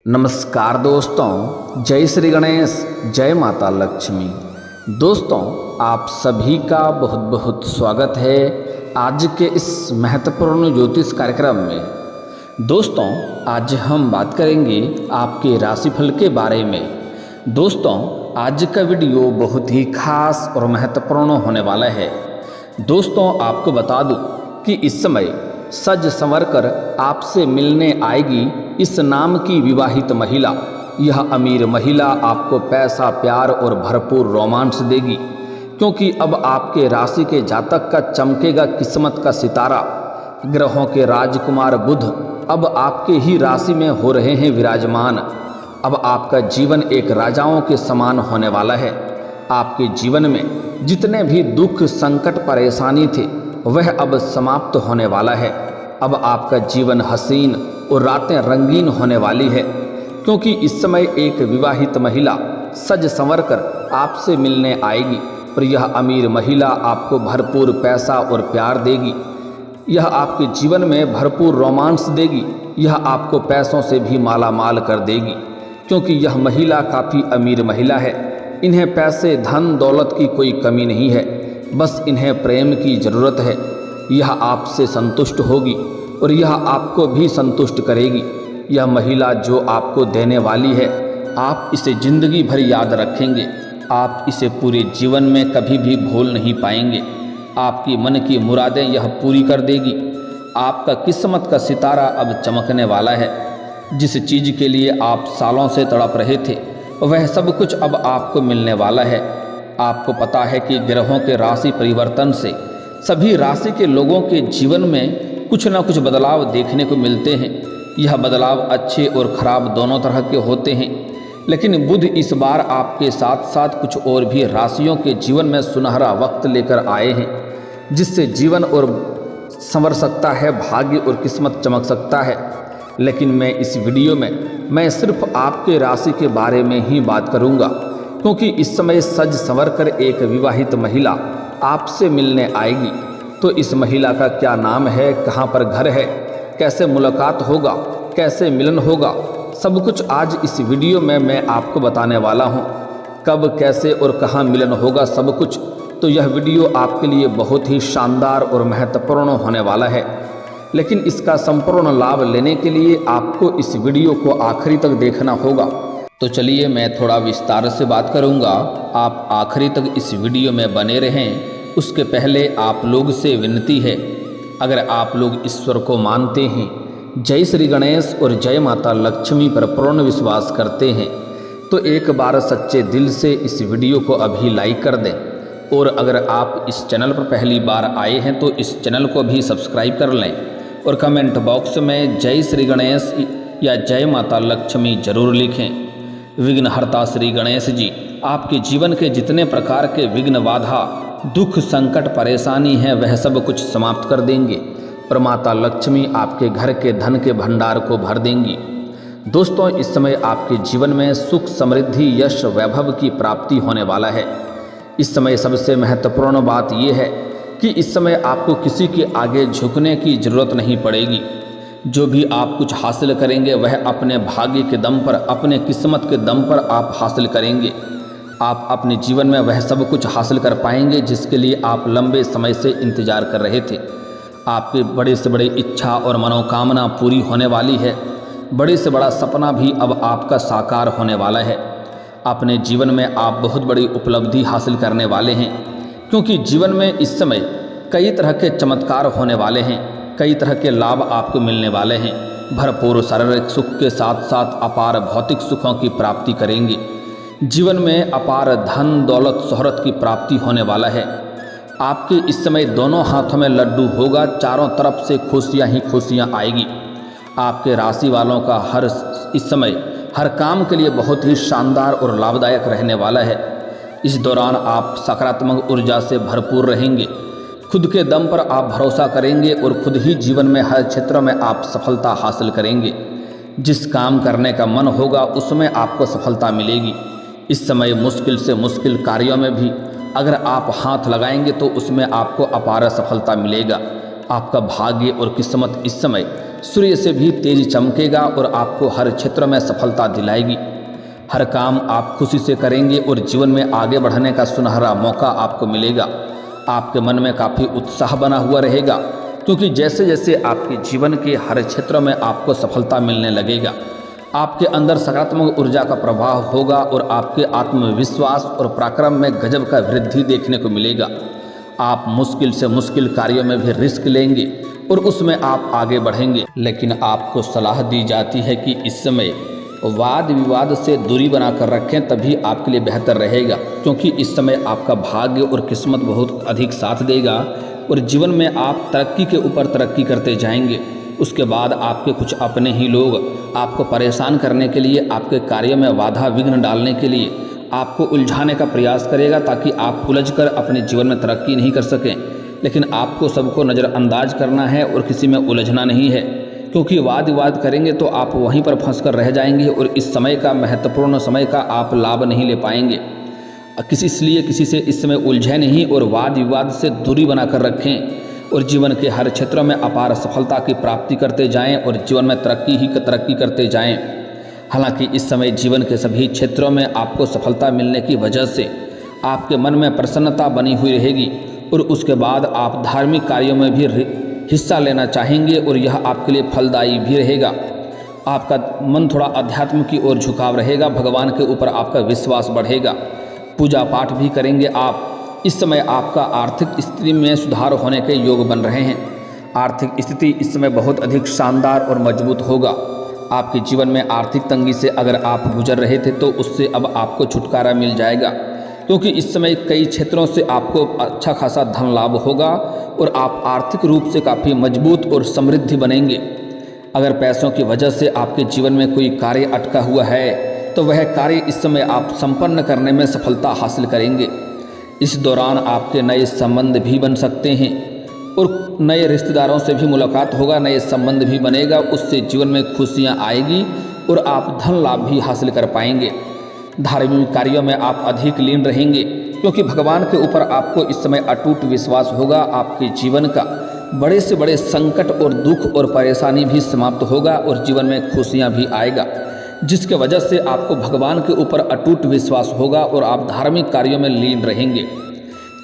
नमस्कार दोस्तों, जय श्री गणेश, जय माता लक्ष्मी। दोस्तों, आप सभी का बहुत बहुत स्वागत है आज के इस महत्वपूर्ण ज्योतिष कार्यक्रम में। दोस्तों, आज हम बात करेंगे आपके राशिफल के बारे में। दोस्तों, आज का वीडियो बहुत ही खास और महत्वपूर्ण होने वाला है। दोस्तों, आपको बता दूं कि इस समय सज संवर कर आपसे मिलने आएगी इस नाम की विवाहित महिला। यह अमीर महिला आपको पैसा, प्यार और भरपूर रोमांस देगी, क्योंकि अब आपके राशि के जातक का चमकेगा किस्मत का सितारा। ग्रहों के राजकुमार बुध अब आपके ही राशि में हो रहे हैं विराजमान। अब आपका जीवन एक राजाओं के समान होने वाला है। आपके जीवन में जितने भी दुख, संकट, परेशानी थे वह अब समाप्त होने वाला है। अब आपका जीवन हसीन और रातें रंगीन होने वाली है, क्योंकि इस समय एक विवाहित महिला सज संवर कर आपसे मिलने आएगी और यह अमीर महिला आपको भरपूर पैसा और प्यार देगी। यह आपके जीवन में भरपूर रोमांस देगी। यह आपको पैसों से भी माला माल कर देगी, क्योंकि यह महिला काफ़ी अमीर महिला है। इन्हें पैसे, धन दौलत की कोई कमी नहीं है, बस इन्हें प्रेम की ज़रूरत है। यह आपसे संतुष्ट होगी और यह आपको भी संतुष्ट करेगी। यह महिला जो आपको देने वाली है, आप इसे ज़िंदगी भर याद रखेंगे। आप इसे पूरे जीवन में कभी भी भूल नहीं पाएंगे। आपकी मन की मुरादें यह पूरी कर देगी। आपका किस्मत का सितारा अब चमकने वाला है। जिस चीज़ के लिए आप सालों से तड़प रहे थे वह सब कुछ अब आपको मिलने वाला है। आपको पता है कि ग्रहों के राशि परिवर्तन से सभी राशि के लोगों के जीवन में कुछ ना कुछ बदलाव देखने को मिलते हैं। यह बदलाव अच्छे और खराब दोनों तरह के होते हैं, लेकिन बुध इस बार आपके साथ साथ कुछ और भी राशियों के जीवन में सुनहरा वक्त लेकर आए हैं, जिससे जीवन और संवर सकता है, भाग्य और किस्मत चमक सकता है। लेकिन मैं इस वीडियो में सिर्फ आपके राशि के बारे में ही बात करूंगा, क्योंकि इस समय सज संवर कर एक विवाहित महिला आपसे मिलने आएगी। तो इस महिला का क्या नाम है, कहाँ पर घर है, कैसे मुलाकात होगा, कैसे मिलन होगा, सब कुछ आज इस वीडियो में मैं आपको बताने वाला हूँ। कब, कैसे और कहाँ मिलन होगा, सब कुछ। तो यह वीडियो आपके लिए बहुत ही शानदार और महत्वपूर्ण होने वाला है। लेकिन इसका संपूर्ण लाभ लेने के लिए आपको इस वीडियो को आखिरी तक देखना होगा। तो चलिए मैं थोड़ा विस्तार से बात करूंगा, आप आखिरी तक इस वीडियो में बने रहें। उसके पहले आप लोग से विनती है, अगर आप लोग ईश्वर को मानते हैं, जय श्री गणेश और जय माता लक्ष्मी पर पूर्ण विश्वास करते हैं, तो एक बार सच्चे दिल से इस वीडियो को अभी लाइक कर दें। और अगर आप इस चैनल पर पहली बार आए हैं तो इस चैनल को भी सब्सक्राइब कर लें और कमेंट बॉक्स में जय श्री गणेश या जय माता लक्ष्मी जरूर लिखें। विघ्नहर्ता श्री गणेश जी आपके जीवन के जितने प्रकार के विघ्न, बाधा, दुख, संकट, परेशानी है वह सब कुछ समाप्त कर देंगे और माता लक्ष्मी आपके घर के धन के भंडार को भर देंगी। दोस्तों, इस समय आपके जीवन में सुख, समृद्धि, यश, वैभव की प्राप्ति होने वाला है। इस समय सबसे महत्वपूर्ण बात यह है कि इस समय आपको किसी के आगे झुकने की जरूरत नहीं पड़ेगी। जो भी आप कुछ हासिल करेंगे वह अपने भाग्य के दम पर, अपने किस्मत के दम पर आप हासिल करेंगे। आप अपने जीवन में वह सब कुछ हासिल कर पाएंगे जिसके लिए आप लंबे समय से इंतजार कर रहे थे। आपके बड़े से बड़े इच्छा और मनोकामना पूरी होने वाली है। बड़े से बड़ा सपना भी अब आपका साकार होने वाला है। अपने जीवन में आप बहुत बड़ी उपलब्धि हासिल करने वाले हैं, क्योंकि जीवन में इस समय कई तरह के चमत्कार होने वाले हैं। कई तरह के लाभ आपको मिलने वाले हैं। भरपूर शारीरिक सुख के साथ साथ अपार भौतिक सुखों की प्राप्ति करेंगे। जीवन में अपार धन, दौलत, शोहरत की प्राप्ति होने वाला है। आपके इस समय दोनों हाथों में लड्डू होगा। चारों तरफ से खुशियाँ ही खुशियाँ आएगी। आपके राशि वालों का इस समय हर काम के लिए बहुत ही शानदार और लाभदायक रहने वाला है। इस दौरान आप सकारात्मक ऊर्जा से भरपूर रहेंगे। खुद के दम पर आप भरोसा करेंगे और खुद ही जीवन में हर क्षेत्र में आप सफलता हासिल करेंगे। जिस काम करने का मन होगा उसमें आपको सफलता मिलेगी। इस समय मुश्किल से मुश्किल कार्यों में भी अगर आप हाथ लगाएंगे तो उसमें आपको अपार सफलता मिलेगा। आपका भाग्य और किस्मत इस समय सूर्य से भी तेज चमकेगा और आपको हर क्षेत्र में सफलता दिलाएगी। हर काम आप खुशी से करेंगे और जीवन में आगे बढ़ने का सुनहरा मौका आपको मिलेगा। आपके मन में काफ़ी उत्साह बना हुआ रहेगा, क्योंकि जैसे जैसे आपके जीवन के हर क्षेत्र में आपको सफलता मिलने लगेगा, आपके अंदर सकारात्मक ऊर्जा का प्रभाव होगा और आपके आत्मविश्वास और पराक्रम में गजब का वृद्धि देखने को मिलेगा। आप मुश्किल से मुश्किल कार्यों में भी रिस्क लेंगे और उसमें आप आगे बढ़ेंगे। लेकिन आपको सलाह दी जाती है कि इस समय वाद विवाद से दूरी बनाकर रखें, तभी आपके लिए बेहतर रहेगा, क्योंकि इस समय आपका भाग्य और किस्मत बहुत अधिक साथ देगा और जीवन में आप तरक्की के ऊपर तरक्की करते जाएंगे। उसके बाद आपके कुछ अपने ही लोग आपको परेशान करने के लिए, आपके कार्यों में बाधा विघ्न डालने के लिए आपको उलझाने का प्रयास करेगा, ताकि आप उलझकर अपने जीवन में तरक्की नहीं कर सकें। लेकिन आपको सबको नज़रअंदाज करना है और किसी में उलझना नहीं है, क्योंकि वाद विवाद करेंगे तो आप वहीं पर फंस कर रह जाएंगे और इस समय का महत्वपूर्ण समय का आप लाभ नहीं ले पाएंगे। इसलिए किसी से इस समय उलझे नहीं और वाद विवाद से दूरी बनाकर रखें और जीवन के हर क्षेत्र में अपार सफलता की प्राप्ति करते जाएं और जीवन में तरक्की करते जाएं। हालांकि इस समय जीवन के सभी क्षेत्रों में आपको सफलता मिलने की वजह से आपके मन में प्रसन्नता बनी हुई रहेगी और उसके बाद आप धार्मिक कार्यों में भी हिस्सा लेना चाहेंगे और यह आपके लिए फलदायी भी रहेगा। आपका मन थोड़ा अध्यात्म की ओर झुकाव रहेगा, भगवान के ऊपर आपका विश्वास बढ़ेगा, पूजा पाठ भी करेंगे आप। इस समय आपका आर्थिक स्थिति में सुधार होने के योग बन रहे हैं। आर्थिक स्थिति इस समय बहुत अधिक शानदार और मजबूत होगा। आपके जीवन में आर्थिक तंगी से अगर आप गुजर रहे थे तो उससे अब आपको छुटकारा मिल जाएगा, क्योंकि इस समय कई क्षेत्रों से आपको अच्छा खासा धन लाभ होगा और आप आर्थिक रूप से काफ़ी मजबूत और समृद्धि बनेंगे। अगर पैसों की वजह से आपके जीवन में कोई कार्य अटका हुआ है तो वह कार्य इस समय आप संपन्न करने में सफलता हासिल करेंगे। इस दौरान आपके नए संबंध भी बन सकते हैं और नए रिश्तेदारों से भी मुलाकात होगा, नए संबंध भी बनेगा, उससे जीवन में खुशियाँ आएगी और आप धन लाभ भी हासिल कर पाएंगे। धार्मिक कार्यों में आप अधिक लीन रहेंगे, क्योंकि भगवान के ऊपर आपको इस समय अटूट विश्वास होगा। आपके जीवन का बड़े से बड़े संकट और दुख और परेशानी भी समाप्त होगा और जीवन में खुशियां भी आएगा, जिसके वजह से आपको भगवान के ऊपर अटूट विश्वास होगा और आप धार्मिक कार्यों में लीन रहेंगे।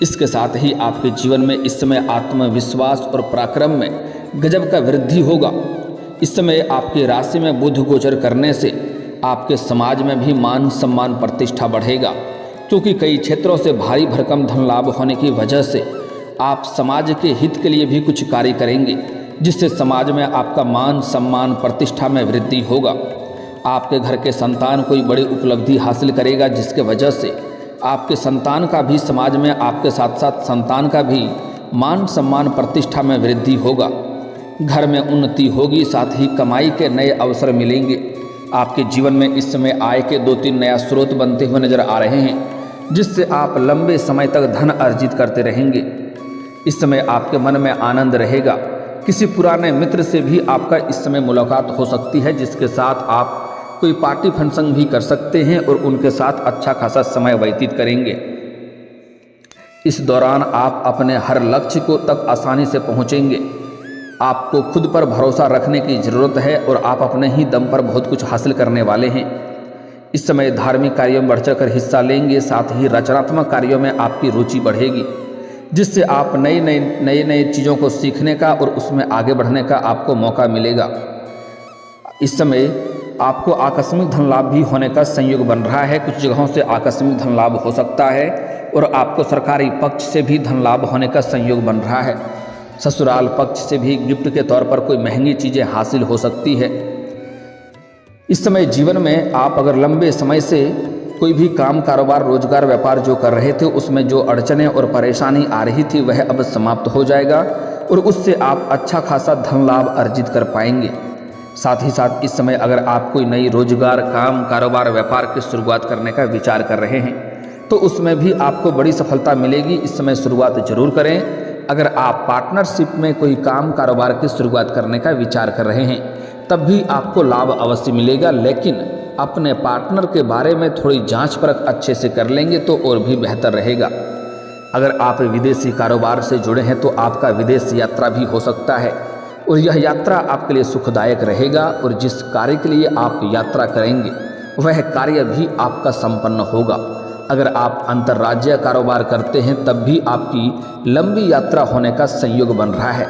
इसके साथ ही आपके जीवन में इस समय आत्मविश्वास और पराक्रम में गजब का वृद्धि होगा। इस समय आपकी राशि में बुध गोचर करने से आपके समाज में भी मान सम्मान प्रतिष्ठा बढ़ेगा, क्योंकि कई क्षेत्रों से भारी भरकम धन लाभ होने की वजह से आप समाज के हित के लिए भी कुछ कार्य करेंगे, जिससे समाज में आपका मान सम्मान प्रतिष्ठा में वृद्धि होगा। आपके घर के संतान कोई बड़ी उपलब्धि हासिल करेगा, जिसके वजह से आपके संतान का भी समाज में आपके साथ साथ संतान का भी मान सम्मान प्रतिष्ठा में वृद्धि होगा। घर में उन्नति होगी, साथ ही कमाई के नए अवसर मिलेंगे। आपके जीवन में इस समय आय के 2-3 नया स्रोत बनते हुए नजर आ रहे हैं, जिससे आप लंबे समय तक धन अर्जित करते रहेंगे। इस समय आपके मन में आनंद रहेगा। किसी पुराने मित्र से भी आपका इस समय मुलाकात हो सकती है, जिसके साथ आप कोई पार्टी फंक्शन भी कर सकते हैं और उनके साथ अच्छा खासा समय व्यतीत करेंगे। इस दौरान आप अपने हर लक्ष्य को तक आसानी से पहुंचेंगे। आपको खुद पर भरोसा रखने की ज़रूरत है और आप अपने ही दम पर बहुत कुछ हासिल करने वाले हैं। इस समय धार्मिक कार्यों में बढ़ चढ़कर हिस्सा लेंगे, साथ ही रचनात्मक कार्यों में आपकी रुचि बढ़ेगी, जिससे आप नई चीज़ों को सीखने का और उसमें आगे बढ़ने का आपको मौका मिलेगा। इस समय आपको आकस्मिक धन लाभ भी होने का संयोग बन रहा है। कुछ जगहों से आकस्मिक धन लाभ हो सकता है और आपको सरकारी पक्ष से भी धन लाभ होने का संयोग बन रहा है। ससुराल पक्ष से भी गिफ्ट के तौर पर कोई महंगी चीज़ें हासिल हो सकती है। इस समय जीवन में आप अगर लंबे समय से कोई भी काम कारोबार रोजगार व्यापार जो कर रहे थे, उसमें जो अड़चनें और परेशानी आ रही थी वह अब समाप्त हो जाएगा और उससे आप अच्छा खासा धन लाभ अर्जित कर पाएंगे। साथ ही साथ इस समय अगर आप कोई नई रोजगार काम कारोबार व्यापार की शुरुआत करने का विचार कर रहे हैं तो उसमें भी आपको बड़ी सफलता मिलेगी। इस समय शुरुआत जरूर करें। अगर आप पार्टनरशिप में कोई काम कारोबार की शुरुआत करने का विचार कर रहे हैं तब भी आपको लाभ अवश्य मिलेगा, लेकिन अपने पार्टनर के बारे में थोड़ी जांच परख अच्छे से कर लेंगे तो और भी बेहतर रहेगा। अगर आप विदेशी कारोबार से जुड़े हैं तो आपका विदेश यात्रा भी हो सकता है और यह यात्रा आपके लिए सुखदायक रहेगा और जिस कार्य के लिए आप यात्रा करेंगे वह कार्य भी आपका संपन्न होगा। अगर आप अंतर्राज्यीय कारोबार करते हैं तब भी आपकी लंबी यात्रा होने का संयोग बन रहा है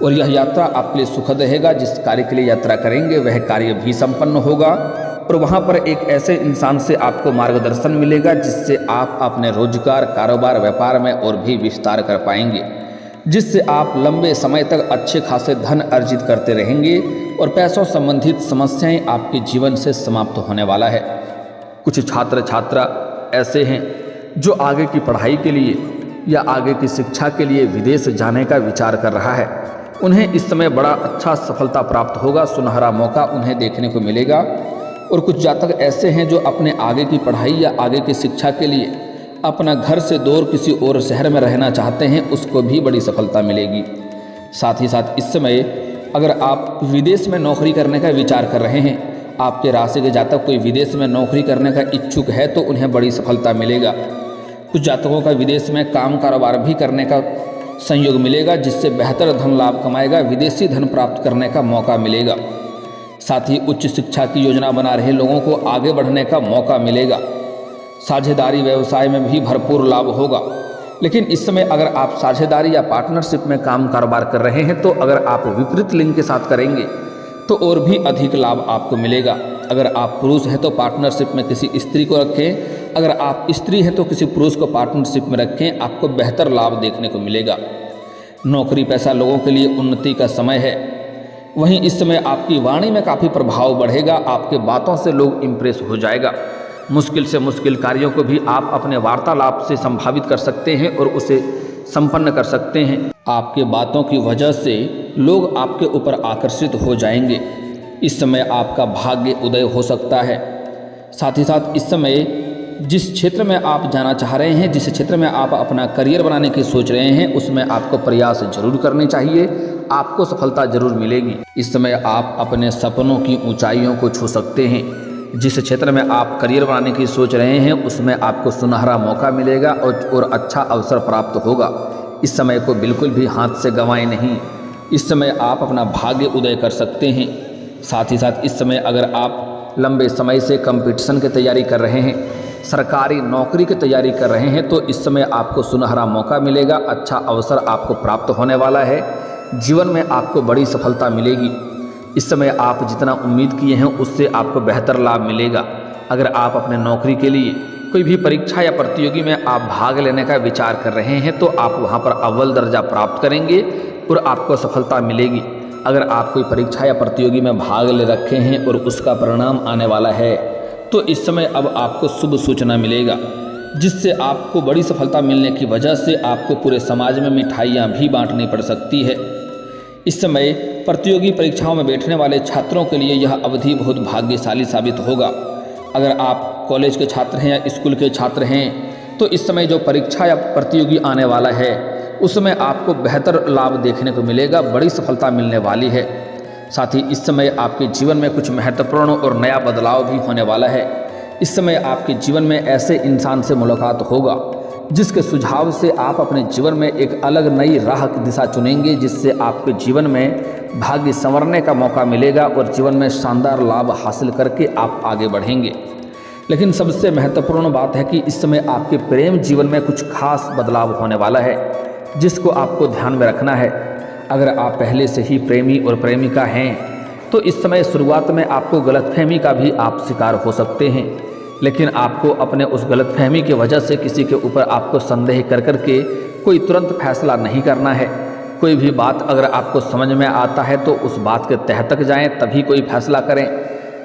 और यह यात्रा आपके लिए सुखद रहेगा। जिस कार्य के लिए यात्रा करेंगे वह कार्य भी संपन्न होगा और वहाँ पर एक ऐसे इंसान से आपको मार्गदर्शन मिलेगा जिससे आप अपने रोजगार, कारोबार, व्यापार में और भी विस्तार कर पाएंगे, जिससे आप लंबे समय तक अच्छे खासे धन अर्जित करते रहेंगे और पैसों संबंधित समस्याएं आपके जीवन से समाप्त होने वाला है। कुछ छात्र छात्रा ऐसे हैं जो आगे की पढ़ाई के लिए या आगे की शिक्षा के लिए विदेश जाने का विचार कर रहा है। उन्हें इस समय बड़ा अच्छा सफलता प्राप्त होगा, सुनहरा मौका उन्हें देखने को मिलेगा। और कुछ जातक ऐसे हैं जो अपने आगे की पढ़ाई या आगे की शिक्षा के लिए अपना घर से दूर किसी और शहर में रहना चाहते हैं, उसको भी बड़ी सफलता मिलेगी। साथ ही साथ इस समय अगर आप विदेश में नौकरी करने का विचार कर रहे हैं, आपके राशि के जातक कोई विदेश में नौकरी करने का इच्छुक है तो उन्हें बड़ी सफलता मिलेगा। कुछ जातकों का विदेश में काम कारोबार भी करने का संयोग मिलेगा जिससे बेहतर धन लाभ कमाएगा, विदेशी धन प्राप्त करने का मौका मिलेगा। साथ ही उच्च शिक्षा की योजना बना रहे लोगों को आगे बढ़ने का मौका मिलेगा। साझेदारी व्यवसाय में भी भरपूर लाभ होगा। लेकिन इस समय अगर आप साझेदारी या पार्टनरशिप में काम कारोबार कर रहे हैं तो अगर आप विपरीत लिंग के साथ करेंगे तो और भी अधिक लाभ आपको मिलेगा। अगर आप पुरुष हैं तो पार्टनरशिप में किसी स्त्री को रखें, अगर आप स्त्री हैं तो किसी पुरुष को पार्टनरशिप में रखें, आपको बेहतर लाभ देखने को मिलेगा। नौकरी पेशा लोगों के लिए उन्नति का समय है। वहीं इस समय आपकी वाणी में काफ़ी प्रभाव बढ़ेगा, आपके बातों से लोग इम्प्रेस हो जाएगा। मुश्किल से मुश्किल कार्यों को भी आप अपने वार्तालाप से संभावित कर सकते हैं और उसे संपन्न कर सकते हैं। आपके बातों की वजह से लोग आपके ऊपर आकर्षित हो जाएंगे। इस समय आपका भाग्य उदय हो सकता है। साथ ही साथ इस समय जिस क्षेत्र में आप जाना चाह रहे हैं, जिस क्षेत्र में आप अपना करियर बनाने की सोच रहे हैं, उसमें आपको प्रयास जरूर करने चाहिए, आपको सफलता जरूर मिलेगी। इस समय आप अपने सपनों की ऊंचाइयों को छू सकते हैं। जिस क्षेत्र में आप करियर बनाने की सोच रहे हैं उसमें आपको सुनहरा मौका मिलेगा और अच्छा अवसर प्राप्त होगा। इस समय को बिल्कुल भी हाथ से गंवाएं नहीं। इस समय आप अपना भाग्य उदय कर सकते हैं। साथ ही साथ इस समय अगर आप लंबे समय से कंपटीशन की तैयारी कर रहे हैं, सरकारी नौकरी की तैयारी कर रहे हैं तो इस समय आपको सुनहरा मौका मिलेगा, अच्छा अवसर आपको प्राप्त होने वाला है। जीवन में आपको बड़ी सफलता मिलेगी। इस समय आप जितना उम्मीद किए हैं उससे आपको बेहतर लाभ मिलेगा। अगर आप अपने नौकरी के लिए कोई भी परीक्षा या प्रतियोगी में आप भाग लेने का विचार कर रहे हैं तो आप वहां पर अव्वल दर्जा प्राप्त करेंगे और आपको सफलता मिलेगी। अगर आप कोई परीक्षा या प्रतियोगी में भाग ले रखे हैं और उसका परिणाम आने वाला है तो इस समय अब आपको शुभ सूचना मिलेगा, जिससे आपको बड़ी सफलता मिलने की वजह से आपको पूरे समाज में मिठाइयाँ भी बांटनी पड़ सकती है। इस समय प्रतियोगी परीक्षाओं में बैठने वाले छात्रों के लिए यह अवधि बहुत भाग्यशाली साबित होगा। अगर आप कॉलेज के छात्र हैं या स्कूल के छात्र हैं तो इस समय जो परीक्षा या प्रतियोगी आने वाला है उसमें आपको बेहतर लाभ देखने को मिलेगा, बड़ी सफलता मिलने वाली है। साथ ही इस समय आपके जीवन में कुछ महत्वपूर्ण और नया बदलाव भी होने वाला है। इस समय आपके जीवन में ऐसे इंसान से मुलाकात होगा जिसके सुझाव से आप अपने जीवन में एक अलग नई राह की दिशा चुनेंगे, जिससे आपके जीवन में भाग्य संवरने का मौका मिलेगा और जीवन में शानदार लाभ हासिल करके आप आगे बढ़ेंगे। लेकिन सबसे महत्वपूर्ण बात है कि इस समय आपके प्रेम जीवन में कुछ खास बदलाव होने वाला है, जिसको आपको ध्यान में रखना है। अगर आप पहले से ही प्रेमी और प्रेमिका हैं तो इस समय शुरुआत में आपको गलतफहमी का भी आप शिकार हो सकते हैं, लेकिन आपको अपने उस गलतफहमी की वजह से किसी के ऊपर आपको संदेह कर करके कोई तुरंत फैसला नहीं करना है। कोई भी बात अगर आपको समझ में आता है तो उस बात के तह तक जाएं, तभी कोई फैसला करें।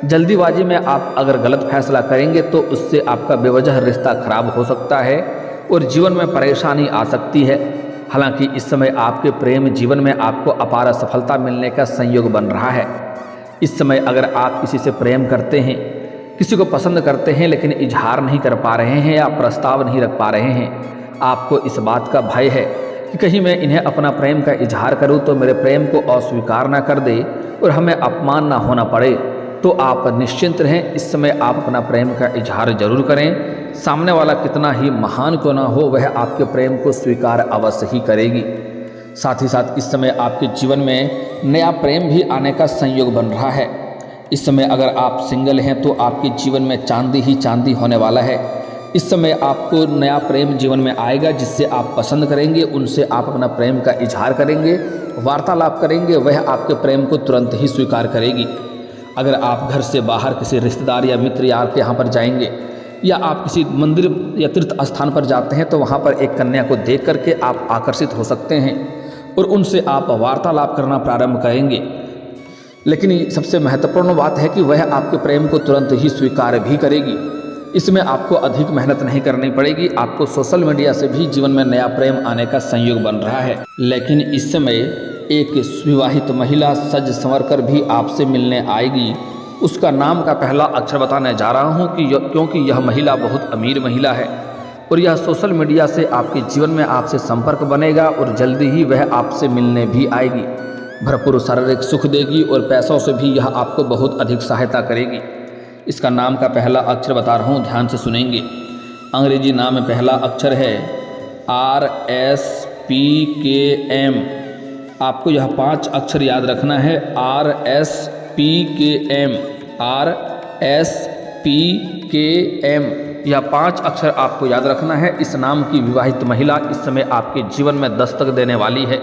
जल्दीबाजी में आप अगर गलत फैसला करेंगे तो उससे आपका बेवजह रिश्ता खराब हो सकता है और जीवन में परेशानी आ सकती है। हालांकि इस समय आपके प्रेम जीवन में आपको अपार सफलता मिलने का संयोग बन रहा है। इस समय अगर आप किसी से प्रेम करते हैं, किसी को पसंद करते हैं लेकिन इजहार नहीं कर पा रहे हैं या प्रस्ताव नहीं रख पा रहे हैं, आपको इस बात का भय है कि कहीं मैं इन्हें अपना प्रेम का इजहार करूं तो मेरे प्रेम को अस्वीकार ना कर दे और हमें अपमान ना होना पड़े, तो आप निश्चिंत रहें। इस समय आप अपना प्रेम का इजहार जरूर करें सामने वाला कितना ही महान क्यों ना हो, वह आपके प्रेम को स्वीकार अवश्य ही करेगी। साथ ही साथ इस समय आपके जीवन में नया प्रेम भी आने का संयोग बन रहा है। इस समय अगर आप सिंगल हैं तो आपके जीवन में चांदी ही चांदी होने वाला है। इस समय आपको नया प्रेम जीवन में आएगा, जिससे आप पसंद करेंगे, उनसे आप अपना प्रेम का इजहार करेंगे, वार्तालाप करेंगे, वह आपके प्रेम को तुरंत ही स्वीकार करेगी। अगर आप घर से बाहर किसी रिश्तेदार या मित्र यार के यहाँ पर जाएंगे, या आप किसी मंदिर या तीर्थ स्थान पर जाते हैं, तो वहाँ पर एक कन्या को देख करके आप आकर्षित हो सकते हैं और उनसे आप वार्तालाप करना प्रारंभ करेंगे। लेकिन सबसे महत्वपूर्ण बात है कि वह आपके प्रेम को तुरंत ही स्वीकार भी करेगी। इसमें आपको अधिक मेहनत नहीं करनी पड़ेगी। आपको सोशल मीडिया से भी जीवन में नया प्रेम आने का संयोग बन रहा है। लेकिन इस समय एक विवाहित महिला सज संवर कर भी आपसे मिलने आएगी। उसका नाम का पहला अक्षर बताने जा रहा हूँ क्योंकि यह महिला बहुत अमीर महिला है और यह सोशल मीडिया से आपके जीवन में आपसे संपर्क बनेगा और जल्दी ही वह आपसे मिलने भी आएगी। भरपूर शारीरिक सुख देगी और पैसों से भी यह आपको बहुत अधिक सहायता करेगी। इसका नाम का पहला अक्षर बता रहा हूँ, ध्यान से सुनेंगे। अंग्रेजी नाम में पहला अक्षर है RSPKM। आपको यह 5 अक्षर याद रखना है, RSPKM, RSPKM। यह 5 अक्षर आपको याद रखना है। इस नाम की विवाहित महिला इस समय आपके जीवन में दस्तक देने वाली है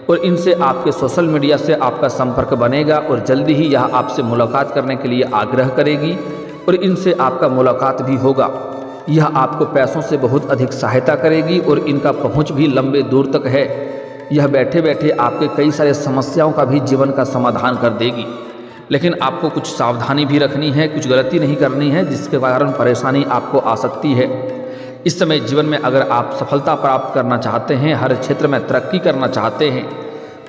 और इनसे आपके सोशल मीडिया से आपका संपर्क बनेगा और जल्दी ही यह आपसे मुलाकात करने के लिए आग्रह करेगी और इनसे आपका मुलाकात भी होगा। यह आपको पैसों से बहुत अधिक सहायता करेगी और इनका पहुंच भी लंबे दूर तक है। यह बैठे बैठे आपके कई सारे समस्याओं का भी जीवन का समाधान कर देगी। लेकिन आपको कुछ सावधानी भी रखनी है, कुछ गलती नहीं करनी है, जिसके कारण परेशानी आपको आ सकती है। इस समय जीवन में अगर आप सफलता प्राप्त करना चाहते हैं, हर क्षेत्र में तरक्की करना चाहते हैं,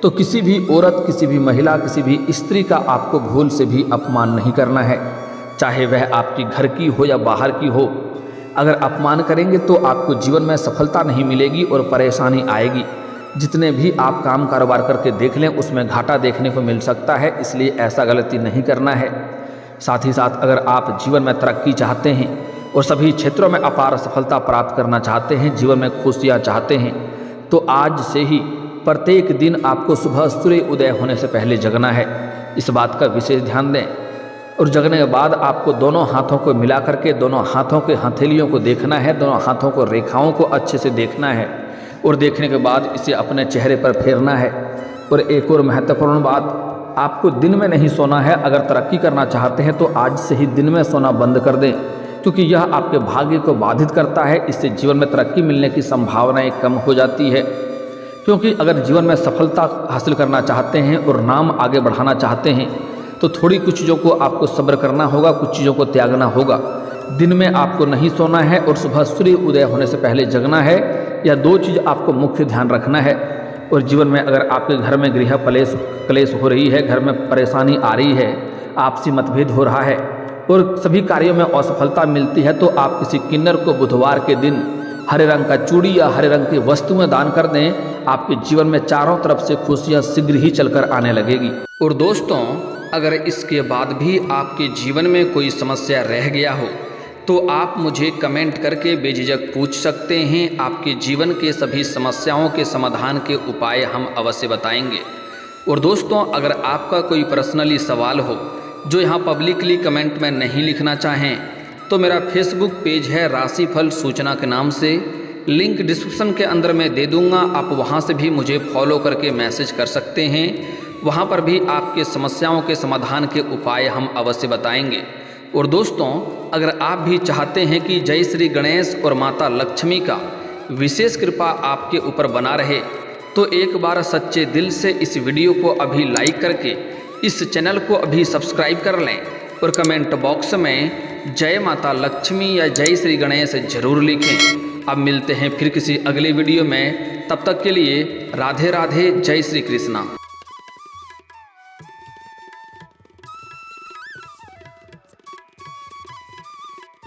तो किसी भी औरत, किसी भी महिला, किसी भी स्त्री का आपको भूल से भी अपमान नहीं करना है, चाहे वह आपकी घर की हो या बाहर की हो। अगर अपमान करेंगे तो आपको जीवन में सफलता नहीं मिलेगी और परेशानी आएगी। जितने भी आप काम कारोबार करके देख लें, उसमें घाटा देखने को मिल सकता है, इसलिए ऐसा गलती नहीं करना है। साथ ही साथ अगर आप जीवन में तरक्की चाहते हैं और सभी क्षेत्रों में अपार सफलता प्राप्त करना चाहते हैं, जीवन में खुशियाँ चाहते हैं, तो आज से ही प्रत्येक दिन आपको सुबह सूर्य उदय होने से पहले जगना है। इस बात का विशेष ध्यान दें और जगने के बाद आपको दोनों हाथों को मिला करके दोनों हाथों के हथेलियों को देखना है, दोनों हाथों को रेखाओं को अच्छे से देखना है और देखने के बाद इसे अपने चेहरे पर फेरना है। और एक और महत्वपूर्ण बात, आपको दिन में नहीं सोना है। अगर तरक्की करना चाहते हैं तो आज से ही दिन में सोना बंद कर दें, क्योंकि यह आपके भाग्य को बाधित करता है। इससे जीवन में तरक्की मिलने की संभावनाएं कम हो जाती है। क्योंकि अगर जीवन में सफलता हासिल करना चाहते हैं और नाम आगे बढ़ाना चाहते हैं, तो थोड़ी कुछ चीज़ों को आपको सब्र करना होगा, कुछ चीज़ों को त्यागना होगा। दिन में आपको नहीं सोना है और सुबह सूर्य उदय होने से पहले जगना है। यह 2 चीज़ आपको मुख्य ध्यान रखना है। और जीवन में अगर आपके घर में गृह क्लेश हो रही है, घर में परेशानी आ रही है, आपसी मतभेद हो रहा है और सभी कार्यों में असफलता मिलती है, तो आप किसी किन्नर को बुधवार के दिन हरे रंग का चूड़ी या हरे रंग की वस्तुएं दान कर दें। आपके जीवन में चारों तरफ से खुशियां शीघ्र ही चलकर आने लगेगी। और दोस्तों, अगर इसके बाद भी आपके जीवन में कोई समस्या रह गया हो तो आप मुझे कमेंट करके बेझिझक पूछ सकते हैं। आपके जीवन के सभी समस्याओं के समाधान के उपाय हम अवश्य बताएंगे। और दोस्तों, अगर आपका कोई पर्सनली सवाल हो जो यहाँ पब्लिकली कमेंट में नहीं लिखना चाहें, तो मेरा फेसबुक पेज है राशिफल सूचना के नाम से, लिंक डिस्क्रिप्शन के अंदर मैं दे दूँगा। आप वहाँ से भी मुझे फॉलो करके मैसेज कर सकते हैं। वहाँ पर भी आपके समस्याओं के समाधान के उपाय हम अवश्य बताएंगे। और दोस्तों, अगर आप भी चाहते हैं कि जय श्री गणेश और माता लक्ष्मी का विशेष कृपा आपके ऊपर बना रहे, तो एक बार सच्चे दिल से इस वीडियो को अभी लाइक करके इस चैनल को अभी सब्सक्राइब कर लें और कमेंट बॉक्स में जय माता लक्ष्मी या जय श्री गणेश जरूर लिखें। अब मिलते हैं फिर किसी अगले वीडियो में, तब तक के लिए राधे राधे, जय श्री कृष्णा।